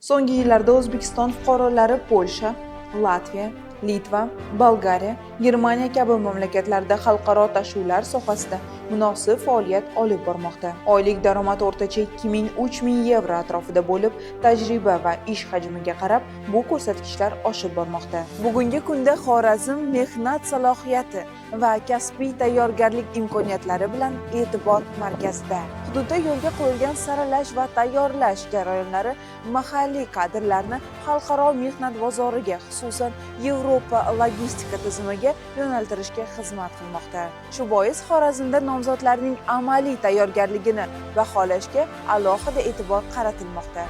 So'nggi yillarda O'zbekiston fuqarolari Polsha, Latviya, Litva, Bolgariya, Germaniya kabi mamlakatlarda xalqaro tashuvlar sohasida munosib faoliyat olib bormoqda. Oylik daromad o'rtacha 2000–3000 yevro atrofida bo'lib, tajriba va ish hajmiga qarab bu ko'rsatkichlar oshib bormoqda. Bugungi kunda Xorazm mehnat salohiyati va kasbiy tayyorgarlik imkoniyatlari bilan e'tibor markazida. Hududda yo'lga qo'yilgan saralash va tayyorlash jarayonlari mahalliy kadrlarni xalqaro mehnat bozoriga, xususan Yevropa logistika tizimiga yo'naltirishga xizmat qilmoqda. Shu bois Xorazmda nomzodlarning amaliy tayyorgarligini baholashga alohida e'tibor qaratilmoqda.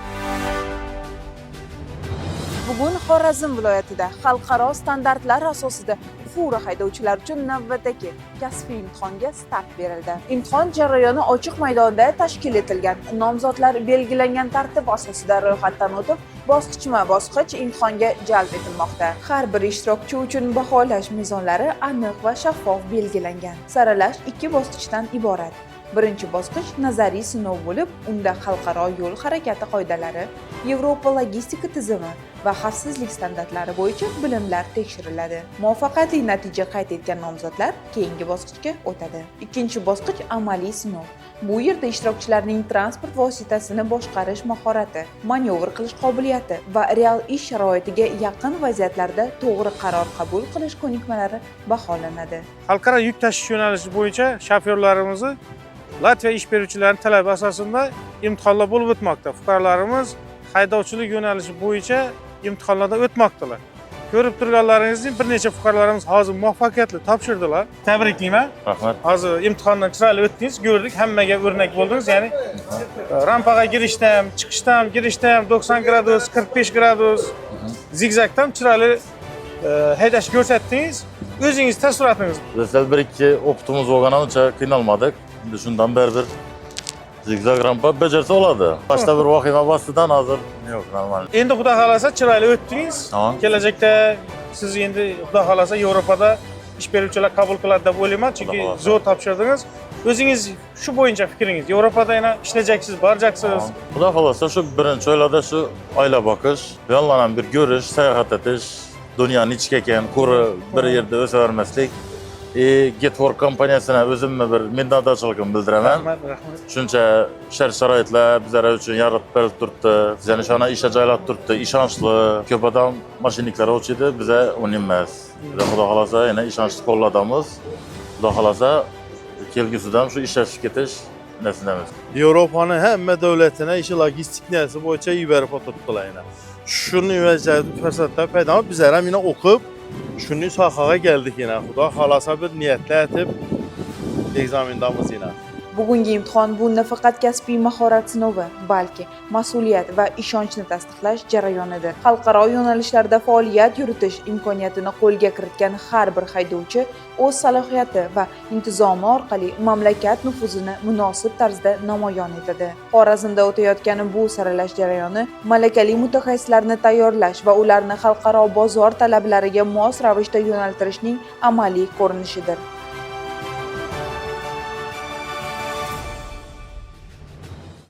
Bugun Xorazm viloyatida xalqaro standartlar asosida fura haydovchilar uchun navbatdagi kasbiy imtihonga start berildi. Imtihon jarayoni ochiq maydonda tashkil etilgan. Nomzodlar belgilangan tartib asosida ro'yxatdan o'tib, bosqichma-bosqich imtihonga jalb etilmoqda. Har bir ishtirokchi uchun baholash mezonlari aniq va shaffof belgilangan. Saralash 2 bosqichdan iborat. Birinchi bosqich nazariy sinov bo'lib, unda xalqaro yo'l harakati qoidalari, Yevropa logistika tizimi va xavfsizlik standartlari bo'yicha bilimlar tekshiriladi. Muvaffaqiyatli natija qayd etgan nomzodlar keyingi bosqichga o'tadi. Ikkinchi bosqich amaliy sinov. Bu yerda ishtirokchilarning transport vositasini boshqarish mahorati, manevr qilish qobiliyati va real ish sharoitiga yaqin vaziyatlarda to'g'ri qaror qabul qilish ko'nikmalari baholanadi. Xalqaro yuk tashish yo'nalishi bo'yicha shofyorlarimizni Latviya ish beruvchilarining talabi asosida imtihonlar bo'lib o'tmoqda. Fuqarolarimiz haydovchilik yo'nalishi bo'yicha imtihonlardan o'tmoqdalar. Ko'rib turganlaringizdek, bir necha fuqarolarimiz hozir muvaffaqiyatli topshirdilar. Tabriklayman. Rahmat. Hozir imtihondan chiroyli o'tdingiz, ko'rdik, hammaga o'rnak bo'ldingiz. Ya'ni rampaga girishda ham, chiqishda ham, girishda ham 90 gradus, 45 gradus, zigzagdan chiroyli haydashni ko'rsatdingiz. O'zingiz taassurotingiz. Biz bir-ikki o'qituvimiz bo'lgani uncha qiynalmadik. Endi shundan beri bir zigzag rampa bajarsa oladi. Boshda bir vahima bostidan hozir yo'q, normal. Endi xudo xolasa chiroyli o'tdingiz. Tamam. Kelajakda siz endi xudo xolasa Yevropada ish beruvchilar qabul qiladi deb o'ylayman, chunki zo'r topshirdingiz. O'zingiz shu bo'yicha fikringiz, Yevropada yana ishlajaksiz, borajaksiz. Xudo xolasa shu birinchi oylarda shu oila boqish, yolg'on bir ko'rish, sayohat etish, dunyoni ichga ekan, ko'rib bir yerda o'savermaslik. Getwork kompaniyasine o'zimni bir minnatdorchiligimni bildiraman. Rahmat. Shuncha shart-sharoitlar bizlar uchun yaratib berib turibdi. Bizani shona ishga joylab turibdi, ishonchli. Ko'p odam mashinniklar o'chidi, biza uni emas. Xudo xolasa yana ishonchli qo'lladamiz. Xudo xolasa kelgusidan shu ishlashib ketish narsamiz. Yevropaning hamma davlatini ishi logistikasi bo'yicha yuborib o'tibdilar. Shuni fursatlar paydo bo'lib, bizlar ham yana o'qib shuni sohaga keldik yana. Xudo xolasa bir niyatla etib ekzamendamiz yana. Bugungi imtihon bu nafaqat kasbiy mahorat sinovi, balki mas'uliyat va ishonchni tasdiqlash jarayonidir. Xalqaro yo'nalishlarda faoliyat yuritish imkoniyatini qo'lga kiritgan har bir haydovchi o'z salohiyati va intizomi orqali mamlakat nufuzini munosib tarzda namoyon etadi. Xorazmda o'tayotgan bu saralash jarayoni malakali mutaxassislarni tayyorlash va ularni xalqaro bozor talablariga mos ravishda yo'naltirishning amaliy ko'rinishidir.